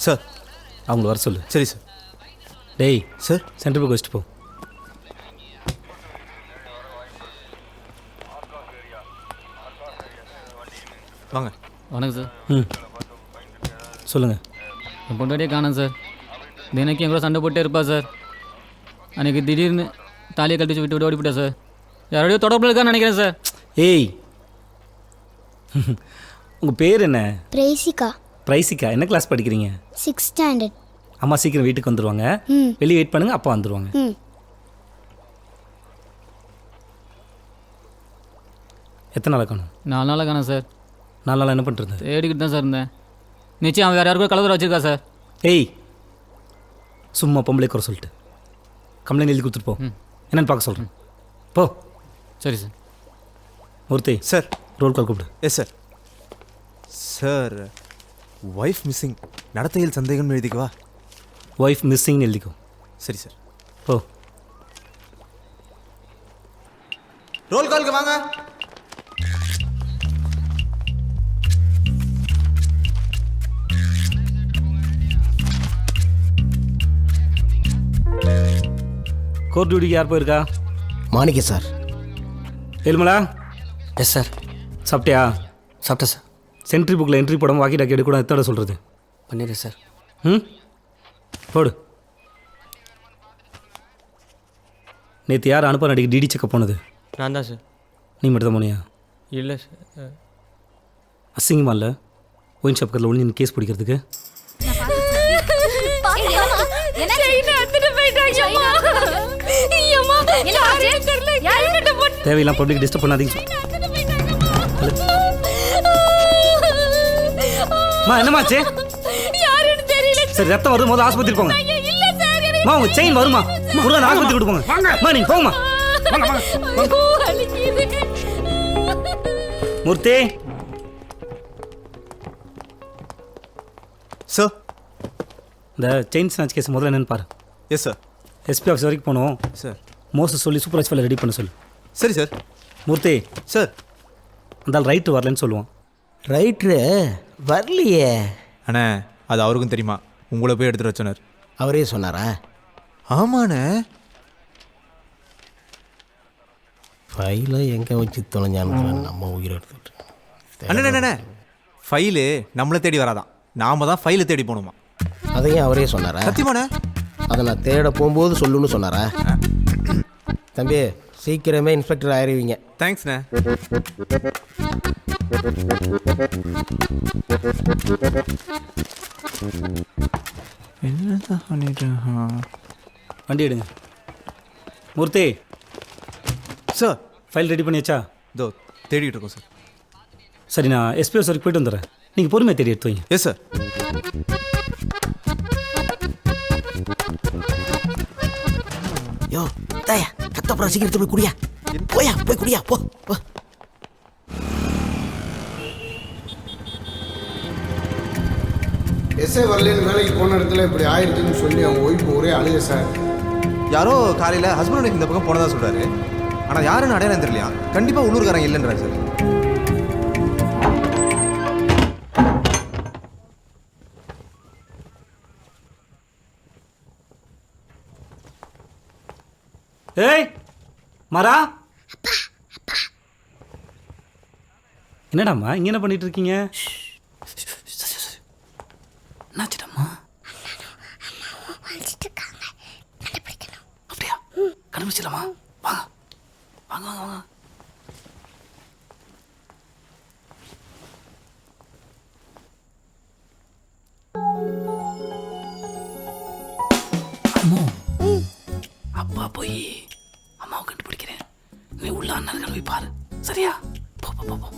Sir. அவங்கள வர சொல்லு. சரி சார். டேய் சார். சென்டர் புக் வச்சுட்டு போ. வாங்க. வணக்கம் சார். சொல்லுங்கள். என் பொண்டாட்டியே காணோம் சார். தினைக்கு என் கூட சண்டை போட்டே இருப்பா சார். அன்றைக்கி திடீர்னு தாலியை கட்டி விட்டு ஓடிவிட்டா சார். யாரோடையோ தொடர்பில் இருக்கான்னு நினைக்கிறேன் சார். ஏய் உங்கள் பேர் என்ன? பிரைசிகா. பிரைசிகா. என்ன கிளாஸ் படிக்கிறீங்க? 6th standard. அம்மா சீக்கிரம் வீட்டுக்கு வந்துடுவாங்க. வெளியே வெயிட் பண்ணுங்கள், அப்பா வந்துடுவாங்க. எத்தனை நாளாக காணும்? 4 நாளாக காணோம் சார். 4 நாளாக என்ன பண்ணுறது? தேடிக்கிட்டு தான் சார் இருந்தேன். நிச்சயம் அவன் வேறு யாருக்கும் கலவரம் வச்சுருக்கா சார். ஏய் சும்மா பொம்பளை குறை சொல்லிட்டு கம்ப்ளைண்ட் எழுதி கொடுத்துட்டு போ. என்னென்னு பார்க்க சொல்கிறேன். போ. சரி சார். மூர்த்தி சார். ரோல் கால் கூப்பிடு. Yes sir. Sir wife missing, நடத்தையில் சந்தேகம் எழுதிக்குவா? ஒய்ஃப் மிஸ்ஸிங்னு எழுதிக்கோ. சரி சார். போ. ரோல் காலுக்கு வாங்க. கோர்ட் டியூட்டிக்கு யார் போயிருக்கா? Manikka sir. Ezhumala? Yes sir. சாப்பிட்டியா? சாப்பிட்டேன் சார். சென்ட்ரி புக்கில் என்ட்ரி போடாமல் வாக்கி டாக்கி எடுக்கூட எத்தோட சொல்கிறது? பண்ணிடுறேன் சார். போடு. நேற்று யார் அனுப்ப நடிக்க டிடி செக்கப் போனது? நான் தான் சார். நீ மட்டும் தான் போனியா? இல்லை சார். அசிங்கமா இல்லை ஒயின் ஷாப் கட்டில் ஒன்று கேஸ் பிடிக்கிறதுக்கு? தேவையெல்லாம் பப்ளிக் டிஸ்டர்ப் பண்ணாதீங்க. என்னமாச்சு? சரி ரத்தம் வருது, முதல்ல ஆஸ்பத்திரி போங்க. உங்க செயின் வருமா? முருகன் ஆஸ்பத்திரி கூட்டு போங்க. நீங்க போங்கம்மா. மூர்த்தி. சார். இந்த செயின் ஸ்நாச் கேஸ் முதல்ல என்னன்னு பாரு. Yes sir. எஸ்பி ஆஃபீஸ் வரைக்கும் போகணும் சார். மோஸ்ட் சொல்லி சூப்பர்வைஸ் ஃபைலை ரெடி பண்ண சொல்லு. சரி சார். மூர்த்தி. சார். அந்த ரைட்டு வரலன்னு சொல்லுவான். ரைட்ரு வரலையே. அண்ணே அது அவருக்கும் தெரியுமா? உங்களை போய் எடுத்துகிட்டு வர சொன்னார். அவரே சொன்னாரா? ஆமாண்ணே. ஃபைலை எங்கே வச்சு தொலைஞ்சான்னு நம்ம உயிரை எடுத்துக்கிட்டு. அண்ணே ஃபைலு நம்மளை தேடி வராதான், நாம தான் ஃபைலை தேடி போகணுமா? அதையும் அவரே சொன்னாரா? சத்தியமாண்ணே. அதை நான் தேட போகும்போது சொல்லுன்னு சொன்னாரா? தம்பி சீக்கிரமே இன்ஸ்பெக்டர் ஆயிடுவீங்க. தேங்க்ஸ்ண்ணே. என்னதான் பண்ணிட்டு வண்டி எடுங்க. மூர்த்தி. சார். ஃபைல் ரெடி பண்ணியாச்சா? இதோ தேடிட்டு இருக்கோம் சார். சரி நான் எஸ்பி ஆஃபீஸ் வரைக்கும் போய்ட்டு வந்துடுறேன். நீங்கள் பொறுமையாக தேடி எடுத்து வைங்க. Yes sir. யோ தாயா கத்தப்புறம் சீக்கிரத்தை போய் குடியா. போயா போய் குடியா போ. எஸ்ஐ வரலேன்னு வேலைக்கு போன இடத்துல இப்படி ஆயிடுச்சுன்னு சொல்லி அவங்க ஒய்ஃப் ஒரே அழுக சார். யாரோ காலையில் ஹஸ்பண்ட் இந்த பக்கம் போனதா சொல்கிறாரு. ஆனால் யாருன்னு அடையாளம் தெரியலையா? கண்டிப்பாக உள்ளூர்காரங்க இல்லைன்றாரு சார். ஏய் மாறா. என்னடாம்மா இங்கே என்ன பண்ணிட்டு இருக்கீங்க? என்னாச்சுடாம்மா? அப்படியா? கண்டுபிடிச்சிடலாமா? வாங்க வாங்க வாங்க வாங்க. அம்மா அப்பா போய் அம்மாவை கண்டுபிடிக்கிறேன். நீ உள்ள அண்ணன் போய் பாரு. சரியா? போ போ போ.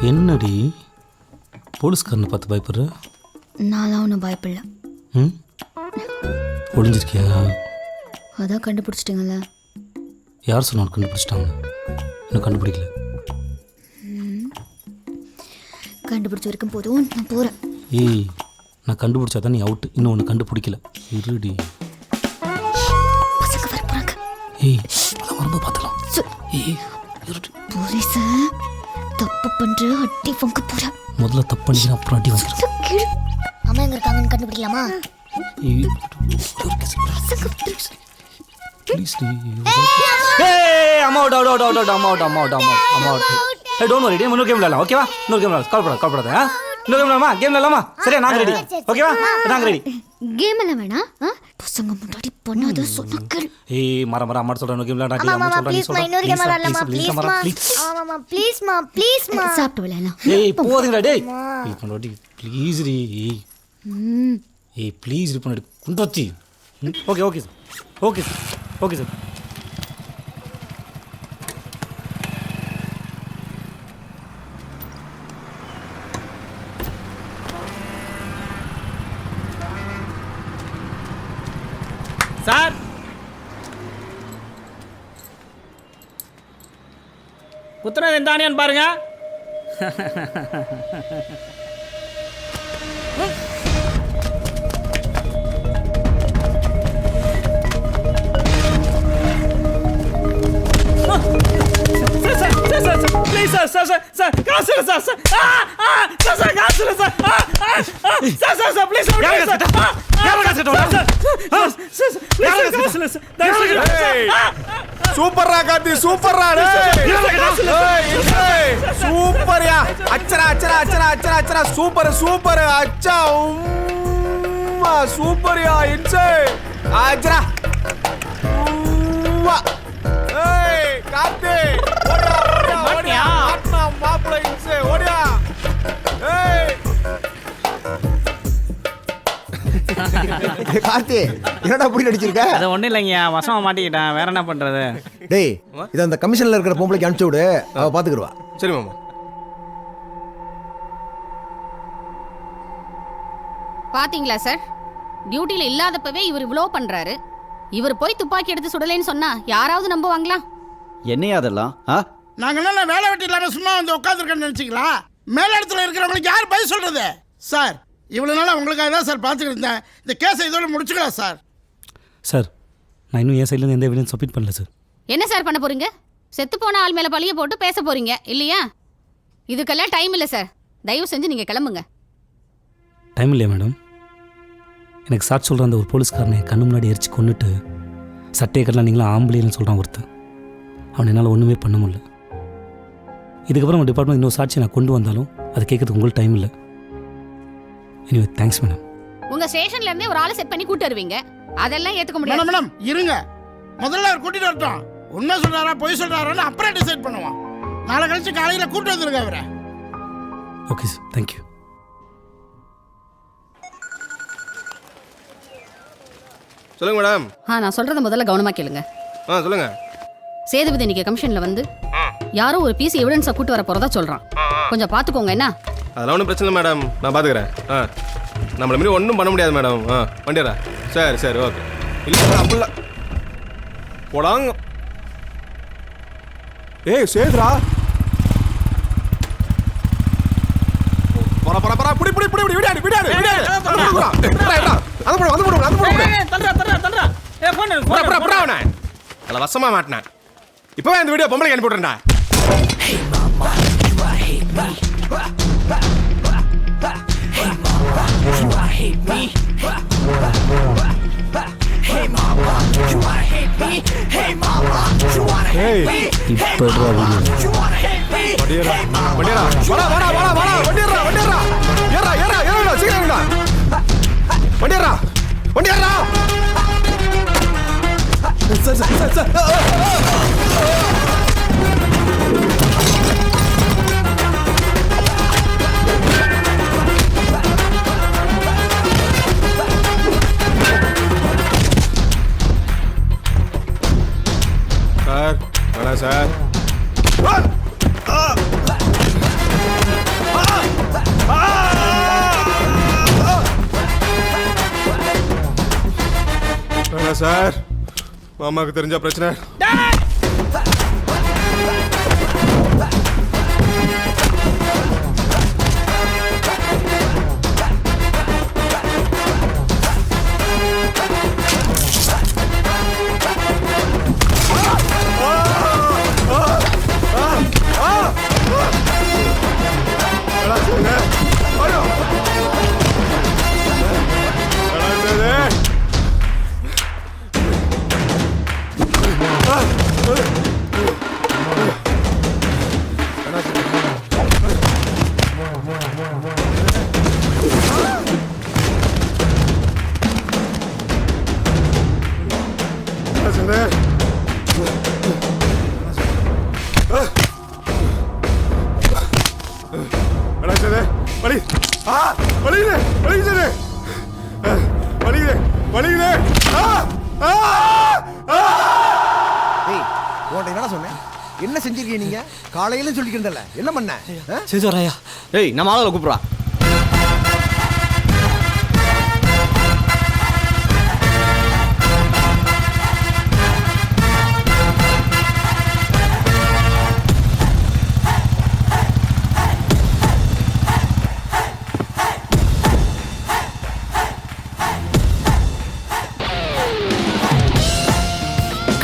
என்னடி போலீஸ்காரனை பார்த்து பயப்படுற? நான்லாம் ஒன்றும் பயப்படல. ஒளிஞ்சிருக்கியா? அதான் கண்டுபிடிச்சிட்டிங்கல்ல. யார் சொன்னாலும் கண்டுபிடிச்சிட்டாங்க. இன்னும் கண்டுபிடிக்கல. கண்டுபிடிச்ச வரைக்கும் போதும், நான் போகிறேன். ஏய், நான் கண்டுபிடிச்சா தான் நீ அவுட்டு. இன்னும் ஒன்று கண்டுபிடிக்கல. இருடி. பசங்க வர போகிறாங்க. ஏய், அதான் வரும்போது பார்த்துக்கலாம். ஏய், இருடி. போலீஸ் தப்பு பண்ற, அடி வாங்க போற. முதல்ல தப்பு பண்ணிக்கிறேன், அப்புறம் அடி வாங்கிக்கிறேன். அம்மா எங்க இருக்காங்கன்னு கண்டுபிடிக்கலாமா? ஏய், ப்ளீஸ் டி. ஏய், அம்மா அவுட் அவுட் அவுட் அவுட் அம்மா அவுட் அம்மா அவுட் அம்மா அம்மா அவுட். ஏய், டோன்ட் வரி, இன்னொரு கேம் விளையாடலாம். ஓகேவா? இன்னொரு கேம் விளையாடலாம். கவலைப்படாத. இன்னொரு கேம் விளையாடலாமா? கேம் விளையாடலாமா? சரியா? நாங்க ரெடி. ஓகேவா? நாங்க ரெடி. கேம் எல்லாம் வேணாம். பசங்க முன்னாடி பண்ணாத சொன்னக்கள். ஏய், மர மர அம்மா சொல்றேன், கேம் விளையாடலாம். அம்மா சொல்றேன், நீ சொல்ற. இன்னொரு கேம் விளையாடலாமா? ப்ளீஸ் மா. சாப்பிட்டு விளையாடலாம். ஏய், போதுங்கடா டேய். ஏய், பண்ணோடி ப்ளீஸ் டி. ஏய், ப்ளீஸ் டி பண்ணோடி. குண்டோச்சி. Okay okay sir. Okay sir. Okay sir. Sir, குத்துனது எந்தானியான்னு பாருங்க. சூப்பர்ரா கார்த்தி, சூப்பர்ரா. சூப்பர்யா. அச்சரா அச்சரா அச்சரா அச்சரா அச்சரா. Super super. அச்சா உம்மா சூப்பர்யா. இன்சே அச்சரா. உம்மா. ஏய் கார்த்தி, ஓடியா ஓடியா ஓடியா. ஆத்மா மாப்ள இன்சே ஓடியா. ஏய் கார்த்தி, என்னடா புடி நடிச்சிருக்க? அது ஒன்றும் இல்லைங்கய்யா, வசமா மாட்டிக்கிட்டேன். வேற என்ன பண்றது? டேய், இதை அந்த கமிஷன்ல இருக்கிற பொம்பளைக்கு அனுப்பிச்சு விடு, அவ பாத்துக்கிடுவா. சரி மாமா. பாத்தீங்களா சார், டியூட்டில இல்லாதப்பவே இவர் இவ்வளோ பண்றாரு. இவர் போய் துப்பாக்கி எடுத்து சுடலைன்னு சொன்னா யாராவது நம்புவாங்களா? என்னையா அதெல்லாம்? நாங்க என்ன வேலை வெட்டி இல்லாம சும்மா வந்து உட்காந்துருக்கேன்னு நினைச்சிங்களா? மேலிடத்துல இருக்கிறவங்களுக்கு யார் பதில் சொல்றது? சார், இவ்வளவு நாளா உங்களுக்காக தான் சார் பார்த்துக்கிட்டு இருந்தேன். இந்த கேஸை இதோட முடிச்சுக்கலாம் சார். சார், நான் இன்னும் என் சைட்லேருந்து எந்த எவிடன்ஸ் சப்மிட் பண்ணல சார். என்ன சார் பண்ண போறீங்க? செத்து போன ஆள் மேல பழிய போட்டு பேச போறீங்க இல்லையா? இதுக்கெல்லாம் டைம் இல்லை சார். தயவு செஞ்சு நீங்க கிளம்புங்க. டைம் இல்லையா மேடம்? எனக்கு சாட்சி சொல்கிற அந்த ஒரு போலீஸ்காரனை கண்ணு முன்னாடி எரிச்சு கொண்டுட்டு சட்டையை கட்டலாம் நீங்களும் ஆம்பளைன்னு சொல்கிறான் ஒருத்தன். அவனை என்னால் ஒன்றுமே பண்ண முடியல. இதுக்கப்புறம் உங்கள் டிபார்ட்மெண்ட் இன்னொரு சாட்சி நான் கொண்டு வந்தாலும் அது கேட்கறதுக்கு உங்களுக்கு டைம் இல்லை. Anyway thanks madam. உங்க ஸ்டேஷன்ல இருந்தே ஒரு ஆளை செட் பண்ணி கூட்டு வருவீங்க, அதெல்லாம் ஏத்துக்க முடியாது. மேடம் இருங்க, முதல்ல அவர் கூட்டிட்டு வரட்டும். உண்மை சொல்றாரா பொய் சொல்றாரான்னு அப்புறம் டிசைட் பண்ணுவோம். நாளை கழிச்சு காலையில கூட்டு வந்துருங்க அவரை. Okay sir, thank you. சொல்லுங்க மேடம். நான் சொல்றத முதல்ல கவனமா கேளுங்க. சொல்லுங்க. சேதுபதி இன்னைக்கு கமிஷன்ல வந்து யாரோ ஒரு பீஸ் எவிடன்ஸை கூட்டு வர போறதா சொல்றான். கொஞ்சம் பாத்துக்கோங்க. என்ன? அதெல்லாம் ஒன்றும் பிரச்சனை இல்லை மேடம், நான் பார்த்துக்கிறேன். நம்மள மாரி ஒன்றும் பண்ண முடியாது மேடம். வண்டியரா. சரி சரி ஓகே. இல்லை அப்படில போடாங்க. ஏய் சேதுரா, போடா போடா போடா. புடி புடி புடி புடி. விடாடி விடாடி விடாடி. அந்த போடு அந்த போடு அந்த போடு. தள்ளுடா தள்ளுடா தள்ளுடா. போன் புடா புடா புடா. அவனை நல்ல வசமா மாட்டினேன். இப்போவே இந்த வீடியோ பொம்பளைக்கு அனுப்பி விட்றேன்டா. சார் வேணாம் சார். வேணாம் சார், மாமாவுக்கு தெரிஞ்ச பிரச்சனை. வலிக்குது வலி ஆ வலிக்குது வலிக்குது வலிக்குது வலிக்குது ஆ ஆ ஆ ஏய் உன்கிட்ட என்னடா சொன்னேன்? என்ன செஞ்சிருக்கீங்க நீங்க? காலையில சொல்லிக்கிறதில்ல, என்ன பண்ண? சரி வராயா? ஏய் நம்ம ஆளுகளை கூப்பிட்றா.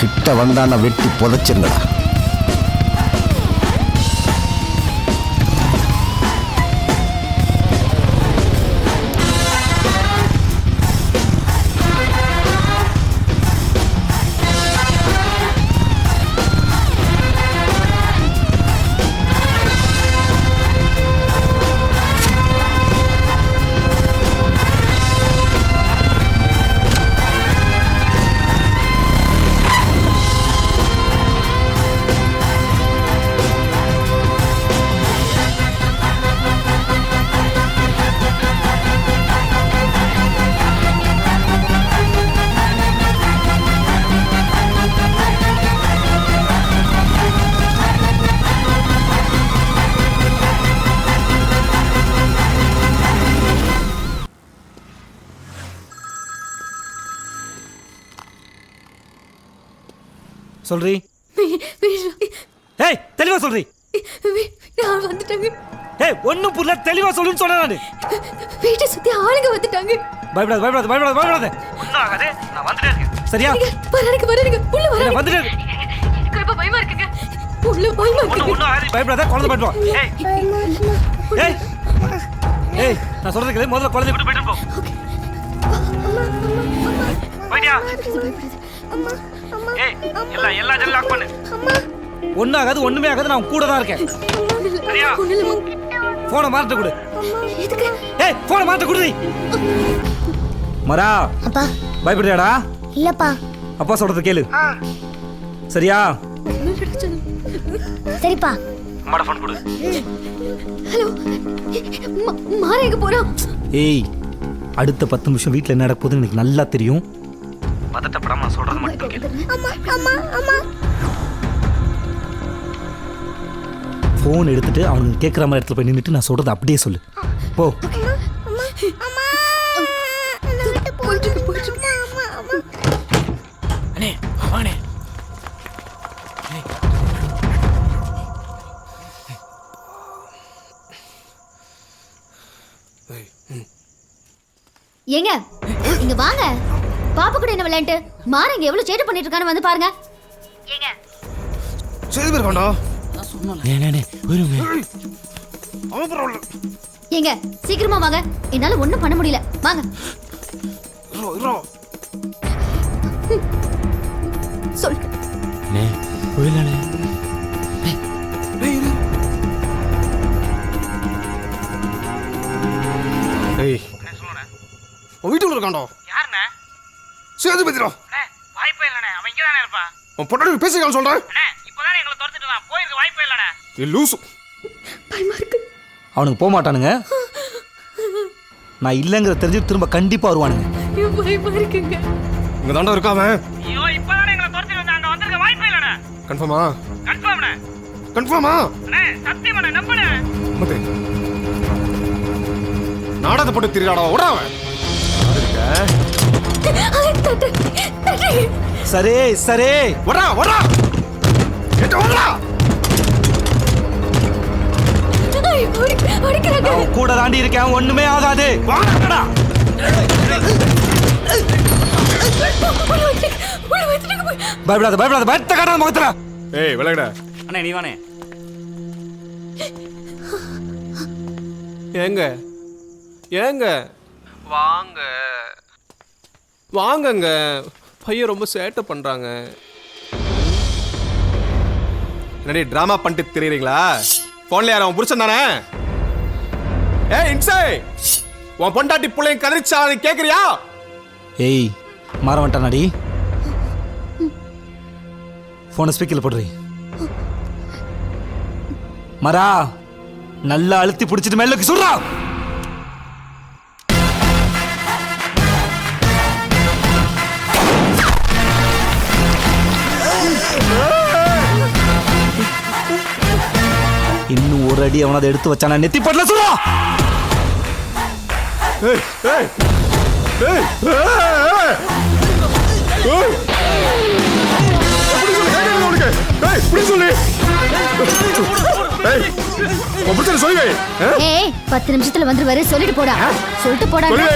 கிட்ட வந்தான வெட்டி புதைச்சிருந்தடா. சொல்றி. ஏய் தெளிவா சொல்றி. நான் வந்துட்டாங்க. ஏய் ஒண்ணும் புரியல, தெளிவா சொல்லுன்னு சொன்னேன் நானு. வீட்டை சுத்தி ஆளுங்க வந்துட்டாங்க. பயப்படாத பயப்படாத பயப்படாத பயப்படாத. ஒண்ணும் ஆகாதே, நான் வந்துட்டே இருக்கேன். சரியா? வரானுங்க உள்ள வரானுங்க. வந்துட்டே இருக்கு. எனக்கு ரொம்ப பயமா இருக்குங்க. உள்ள பயமா இருக்கு. ஒண்ணும் ஆகாதே, பயப்படாத, குழந்தை பயப்படுவா. ஏய் ஏய் ஏய் நான் சொல்றது கேளு, முதல்ல குழந்தை விட்டு போயிட்டு போ. ஓகே. போய்டியா? அம்மா அம்மா ஏய் எல்லா ஜன்னலும் லாக் பண்ணு. ஒண்ணும் ஆகாது, ஒண்ணுமே ஆகாது, நான் கூட தான் இருக்கேன். சரியா? போனை மாட்ட கொடு. எதுக்கு? ஏய் போனை மாட்ட கொடு. மரா அப்பா பயப்படுறியாடா? இல்லப்பா. அப்பா சொல்றது கேளு. சரியா? சரிப்பா. அம்மாட ஃபோன் கொடு. ஹலோ மாற எங்க போறோம்? ஏய் அடுத்த 10 நிமிஷம் வீட்ல என்ன நடக்க போகுதுன்னு எனக்கு நல்லா தெரியும். பதட்டப்படாம நான் சொல்றது மட்டும் கேளு. அம்மா அம்மா அம்மா. ஃபோன் எடுத்துட்டு அவனுக்கு கேட்குற மாதிரி இடத்துல போய் நின்றுட்டு நான் சொல்றது அப்படியே சொல்லு. போ. அண்ணே வாங்கண்ணே. ஏங்க இங்க வாங்க. பாப்பா கூட என்ன விளையாண்டு மாற இங்க எவ்வளவு சேட்டை பண்ணிட்டு இருக்கான்னு வந்து பாருங்க. ஏங்க சரி பேர் வேண்டா ஏங்க சீக்கிரமா வாங்க. என்னால ஒண்ணும் பண்ண முடியல. வாங்க. சொல். ஏய் உன் வீட்டுக்குள்ள இருக்காண்டோ. யாருண்ணே? சேது பத்திரா. வாய்ப்பே இல்லண்ணே, அவன் இங்கே தானே இருப்பான். உன் பொட்டாட்டி பேசிக்கலாம் சொல்றேன். அண்ணே இப்போதானே எங்களை துரத்துட்டு தான் போயிருக்க வாய்ப்பே இல்லண்ணே. நீ லூசு. பயமா இருக்கு. அவனுக்கு போக மாட்டானுங்க. நான் இல்லைங்கிற தெரிஞ்சு திரும்ப கண்டிப்பா வருவானுங்க. பயமா இருக்குங்க. இங்க தாண்டா இருக்காம. ஐயோ இப்போதானே எங்களை துரத்துட்டு வந்து அங்கே வந்திருக்க வாய்ப்பே இல்லண்ணே. கன்ஃபார்மா? கன்ஃபார்ம்ண்ணே. கன்ஃபார்மா? அண்ணே சத்தியமாண்ணே நம்புண்ணே. மத்தே நாடகத்தை போட்டு திரியாடா ஓடாம. சரே சரே ஓடா ஓடா எட்ட ஓடா. நான் கூட தாண்டி இருக்கேன், ஒண்ணுமே ஆகாது. வாடா. பயப்படாத பயப்படாத, பயத்த காட்டாத முகத்துல. ஏய் விளையாட. அண்ணே நீ வாண்ணே. ஏங்க ஏங்க வாங்க வாங்கங்க. பையன் ரொம்ப சேட்டை பண்றாங்க. என்னடி டிராமா பண்ணிட்டு தெரியுறீங்களா? போன்ல யாரும் புருஷன் தானே? ஏய் இன்சை உன் பொண்டாட்டி பிள்ளைங்க கதிரிச்சா கேக்குறியா? ஏய் மாற வந்துட்டானாடி. போனை ஸ்பீக்கர்ல போடுறீ. மரா நல்லா அழுத்தி பிடிச்சிட்டு மேலுக்கு சொல்றா. இன்னும் ஒரு அடி அவனை அதை எடுத்து வச்சானா நெத்தி படல சொல்றா. ஏய் ஏய் ஏய் ஏய் ஏய் இப்படி சொல்லு. ஏய் அப்படி சொல்லு. ஏய் 10 நிமிஷத்துல வந்துருவாரு சொல்லிட்டு போடா. சொல்லிட்டு போடா. சொல்லு.